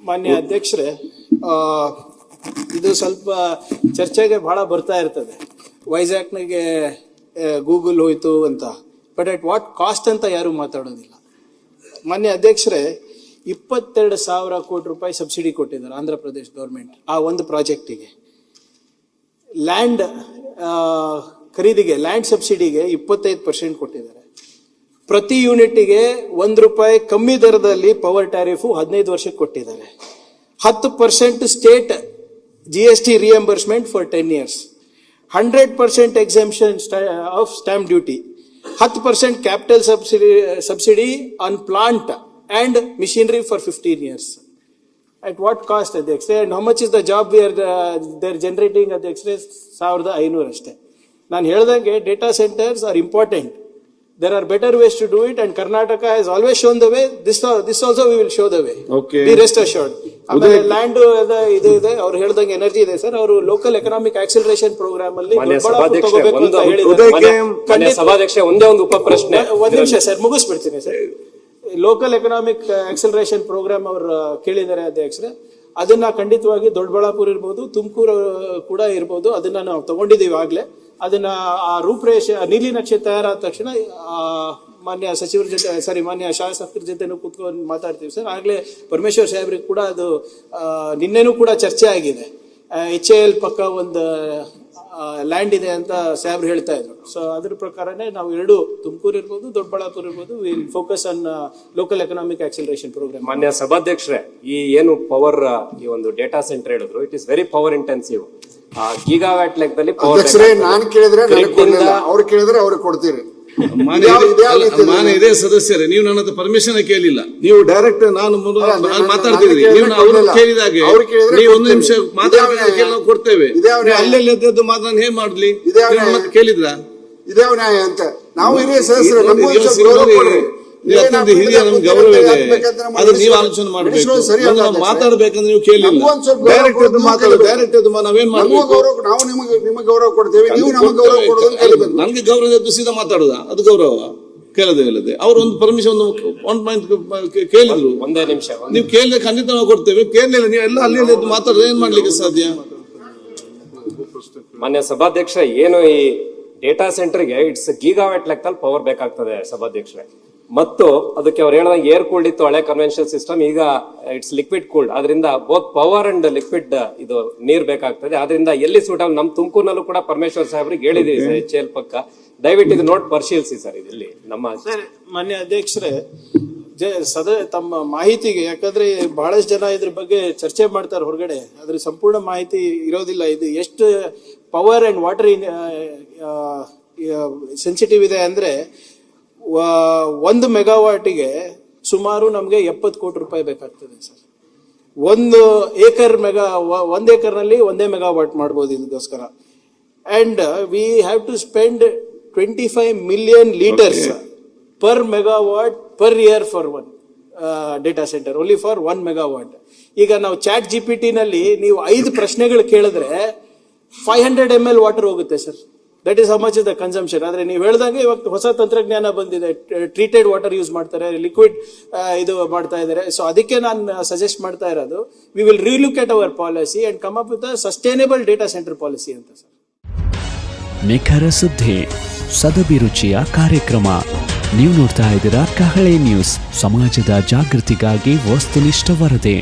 ಮಾನ್ಯ ಅಧ್ಯಕ್ಷರೇ, ಇದು ಸ್ವಲ್ಪ ಚರ್ಚೆಗೆ ಬಹಳ ಬರ್ತಾ ಇರ್ತದೆ. ವೈಜಾಗ್ನಾಗೆ ಗೂಗಲ್ ಹೋಯ್ತು ಅಂತ, ಬಟ್ ಅಟ್ ವಾಟ್ ಕಾಸ್ಟ್ ಅಂತ ಯಾರು ಮಾತಾಡೋದಿಲ್ಲ. ಮಾನ್ಯ ಅಧ್ಯಕ್ಷರೇ, 22,000 ಕೋಟಿ ರೂಪಾಯಿ ಸಬ್ಸಿಡಿ ಕೊಟ್ಟಿದ್ದಾರೆ ಆಂಧ್ರ ಪ್ರದೇಶ ಗೌರ್ಮೆಂಟ್ ಆ ಒಂದು ಪ್ರಾಜೆಕ್ಟಿಗೆ. ಲ್ಯಾಂಡ್ ಖರೀದಿಗೆ, ಲ್ಯಾಂಡ್ ಸಬ್ಸಿಡಿಗೆ 25% ಕೊಟ್ಟಿದ್ದಾರೆ. ಪ್ರತಿ ಯೂನಿಟ್ಗೆ ₹1 ಕಮ್ಮಿ ದರದಲ್ಲಿ ಪವರ್ ಟ್ಯಾರಿಫು 15 ವರ್ಷಕ್ಕೆ ಕೊಟ್ಟಿದ್ದಾರೆ. 10% state GST reimbursement for 10 years, 100% exemption of stamp duty, 10% capital subsidy on plant and machinery for 15 years. At what cost, Adhyakshre? And how much is the job they're generating, Adhyakshre? 1,500 ಅಷ್ಟೇ. ನಾನು ಹೇಳಿದಂಗೆ data centers are important. There are better ways to do it, and Karnataka has always shown the way. This also we will show the way. Okay. Be rest assured. ಆಮೇಲೆ land ಇದು ಇದೆ, ಅವ್ರು ಹೇಳ್ದಂಗೆ energy ಇದೆ sir. ಅವರು local economic acceleration program ಅಲ್ಲಿ ತಗೋಬೇಕು ಅಂತ ಹೇಳಿದ್ದಾರೆ. ಸಭಾಧ್ಯಕ್ಷ, ಒಂದೇ ಒಂದು ಉಪ ಪ್ರಶ್ನೆ. ಒಂದ್ ನಿಮಿಷ ಸರ್, ಮುಗಿಸ್ಬಿಡ್ತೀನಿ sir. Local economic acceleration program ಅವರು ಕೇಳಿದ್ದಾರೆ ಅಧ್ಯಕ್ಷರೇ. ಅದನ್ನ ಖಂಡಿತವಾಗಿ ದೊಡ್ಡಬಳ್ಳಾಪುರ ಇರ್ಬೋದು, ತುಮಕೂರು ಕೂಡ ಇರ್ಬೋದು, ಅದನ್ನ ನಾವು ತಗೊಂಡಿದ್ದೀವಿ ಆಗ್ಲೇ. ಅದನ್ನ ಆ ರೂಪರೇಷೆ ನೀಲಿ ನಕ್ಷೆ ತಯಾರಾದ ತಕ್ಷಣ ಮಾನ್ಯ ಸಚಿವರ ಜೊತೆ, ಮಾನ್ಯ ಶಾಸಕರ ಜೊತೆನೂ ಕೂತ್ಕೊಂಡು ಮಾತಾಡ್ತೀವಿ ಸರ್. ಆಗ್ಲೇ ಪರಮೇಶ್ವರ್ ಸಾಹೇಬ್ರಿಗೆ ಕೂಡ ಅದು ನಿನ್ನೆನೂ ಕೂಡ ಚರ್ಚೆ ಆಗಿದೆ. HAL ಪಕ್ಕ ಒಂದು ಲ್ಯಾಂಡ್ ಇದೆ ಅಂತ ಸಾಹೇಬ್ರು ಹೇಳ್ತಾ ಇದ್ರು. ಸೊ ಅದ್ರ ಪ್ರಕಾರನೇ ನಾವು ಎರಡು, ತುಮಕೂರು ಇರ್ಬೋದು, ದೊಡ್ಡಬಳ್ಳಾಪುರ ಇರ್ಬೋದು, will focus on local economic acceleration program. ಮಾನ್ಯ ಸಭಾಧ್ಯಕ್ಷರೇ, ಈ ಏನು ಪವರ್ ಈ ಒಂದು ಡೇಟಾ ಸೆಂಟರ್ ಹೇಳಿದ್ರು, it is very power intensive. Gigawatt ಲೆಕ್ಕದಲ್ಲಿ ಪವರ್. ನಾನು ಕೇಳಿದ್ರೆ ಅವ್ರು ಕೇಳಿದ್ರೆ ಅವ್ರಿಗೆ ಕೊಡ್ತೀರಿ. ಮಾನ್ಯ ಇದೇ ಸದಸ್ಯರೇ, ನೀವು ನನ್ನ ಪರ್ಮಿಷನ್ ಕೇಳಿಲ್ಲ. ನೀವು ಡೈರೆಕ್ಟ್ ನಾನು ಮಾತಾಡ್ತಿದ್ರಿ, ನೀವು ಅವ್ರು ಕೇಳಿದಾಗೆ ನೀವು 1 ನಿಮಿಷ ಮಾತಾಡೋದಕ್ಕೆ ನಾವು ಕೊಡ್ತೇವೆ. ಅಲ್ಲೆಲ್ಲ ಎದ್ದು ಮಾತನ್ನ ಹೇಗ್ ಮಾಡ್ಲಿ? ಮತ್ತೆ ಕೇಳಿದ್ರ ಇದೇ ನ್ಯಾಯ ಅಂತ ನಾವು ಹಿರಿಯ ಸದಸ್ಯರು ಹಿರಿಯ ನಮ್ಗೆ ಗೌರವ ಇದೆ. ಅದು ನೀವು ಆಲೋಚನೆ ಮಾಡ್ಬೇಕು. ಮಾತಾಡ್ಬೇಕಂದ್ರೆ ನೀವು ಕೇಳಿಲ್ಲ. ಡೈರೆಕ್ಟ್ ಎದ್ದು ಮಾತಾಡೋದು, ಡೈರೆಕ್ಟ್ ಎದ್ದು ನಾವೇನ್ ಮಾಡ್ಬೇಕು? ನಾವು ನಿಮಗೆ ಗೌರವ ಕೊಡ್ತೇವೆ, ನೀವು ನಮಗೆ ಗೌರವ ಕೊಡೋದು. ನನ್ಗೆ ಗೌರವ ಎದ್ದು ಸೀದಾ ಮಾತಾಡುದ, ಅದು ಗೌರವ? ಕೇಳದೆ ಇಲ್ಲದೆ ಅವರು ಒಂದು ಪರ್ಮಿಷನ್ ಒಂದು ಪಾಯಿಂಟ್ ಕೇಳಿದ್ರು. ಒಂದೇ ನಿಮಿಷ ನೀವು ಕೇಳಿದ್ರೆ ಖಂಡಿತ ನಾವು ಕೊಡ್ತೇವೆ. ಕೇಳಲಿಲ್ಲ ನೀವು ಎಲ್ಲ ಅಲ್ಲಿ ಎದ್ದು ಮಾತಾಡೋದು ಏನ್ ಮಾಡ್ಲಿಕ್ಕೆ ಸಾಧ್ಯ? ಮಾನ್ಯ ಸಭಾಧ್ಯಕ್ಷ, ಏನು ಈ ಡೇಟಾ ಸೆಂಟರ್ಗೆ ಇಟ್ಸ್ ಗೀಗಾವ್ಯಾಟ್ ಲೆಕ್ಕದಲ್ಲಿ ಪವರ್ ಬೇಕಾಗ್ತದೆ ಸಭಾಧ್ಯಕ್ಷರೇ. ಮತ್ತು ಅದಕ್ಕೆ ಅವ್ರು ಹೇಳಿದಂಗೆ ಏರ್ ಕೂಲ್ಡ್ ಇತ್ತು ಹಳೆ ಕನ್ವೆನ್ಷನಲ್ ಸಿಸ್ಟಮ್, ಈಗ ಇಟ್ಸ್ ಲಿಕ್ವಿಡ್ ಕೂಲ್ಡ್. ಅದರಿಂದ ಬೋತ್ ಪವರ್ ಅಂಡ್ ಲಿಕ್ವಿಡ್ ಇದು ನೀರ್ ಬೇಕಾಗ್ತದೆ. ಅದರಿಂದ ಎಲ್ಲಿ ಸೂಟಬಲ್, ನಮ್ ತುಮಕೂರಿನಲ್ಲೂ ಕೂಡ ಪರಮೇಶ್ವರ್ ಸಾಹೇಬ್ರಿಗೆ ಹೇಳಿದೀವಿ HAL ಪಕ್ಕ. ದಯವಿಟ್ಟು ಇದು ನೋಟ್ ಪರಿಶೀಲಿಸಿ ಸರ್. ಇಲ್ಲಿ ನಮ್ಮ ಮಾನ್ಯ ಅಧ್ಯಕ್ಷರೇ, ತಮ್ಮ ಮಾಹಿತಿಗೆ, ಯಾಕಂದ್ರೆ ಬಹಳಷ್ಟು ಜನ ಇದ್ರ ಬಗ್ಗೆ ಚರ್ಚೆ ಮಾಡ್ತಾರೆ ಹೊರಗಡೆ, ಅದ್ರ ಸಂಪೂರ್ಣ ಮಾಹಿತಿ ಇರೋದಿಲ್ಲ. ಇದು ಎಷ್ಟು ಪವರ್ ಅಂಡ್ ವಾಟರ್ ಸೆನ್ಸಿಟಿವ್ ಇದೆ ಅಂದ್ರೆ 1 ಮೆಗಾವಾಟಿಗೆ ಸುಮಾರು ನಮ್ಗೆ 70 ಕೋಟಿ ರೂಪಾಯಿ ಬೇಕಾಗ್ತದೆ ಸರ್. 1 ಏಕರ್ನಲ್ಲಿ 1 ಮೆಗಾವಾಟ್ ಮಾಡ್ಬೋದು ಇದಕ್ಕೋಸ್ಕರ. And we have to spend 25 million litres per megawatt per year for one data center, only for 1 megawatt. ಈಗ ನಾವು ಚಾಟ್ GPT ನಲ್ಲಿ ನೀವು 5 ಪ್ರಶ್ನೆಗಳು ಕೇಳಿದ್ರೆ 500 ml ವಾಟರ್ ಹೋಗುತ್ತೆ ಸರ್. That is how much is the consumption. ಆದ್ರೆ ನೀವು ಹೇಳ್ದಂಗೆ ಇವಾಗ ಹೊಸ ತಂತ್ರಜ್ಞಾನ ಬಂದಿದೆ, ಟ್ರೀಟೆಡ್ ವಾಟರ್ ಯೂಸ್ ಮಾಡ್ತಾರೆ, ಲಿಕ್ವಿಡ್ ಇದು ಮಾಡ್ತಾ ಇದ್ದಾರೆ. ಸೊ ಅದಕ್ಕೆ ನಾನು ಸಜೆಸ್ಟ್ ಮಾಡ್ತಾ ಇರೋದು, we will relook at our policy and come up with sustainable data center policy ಅಂತ ಸರ್. ನಿಖರ ಸುದ್ದಿ, ಸದಭಿರುಚಿಯ ಕಾರ್ಯಕ್ರಮ. ನೀವು ನೋಡ್ತಾ ಇದ್ದೀರಾ ಕಹಳೆ ನ್ಯೂಸ್, ಸಮಾಜದ ಜಾಗೃತಿಗಾಗಿ ವಸ್ತುನಿಷ್ಠ ವರದಿ.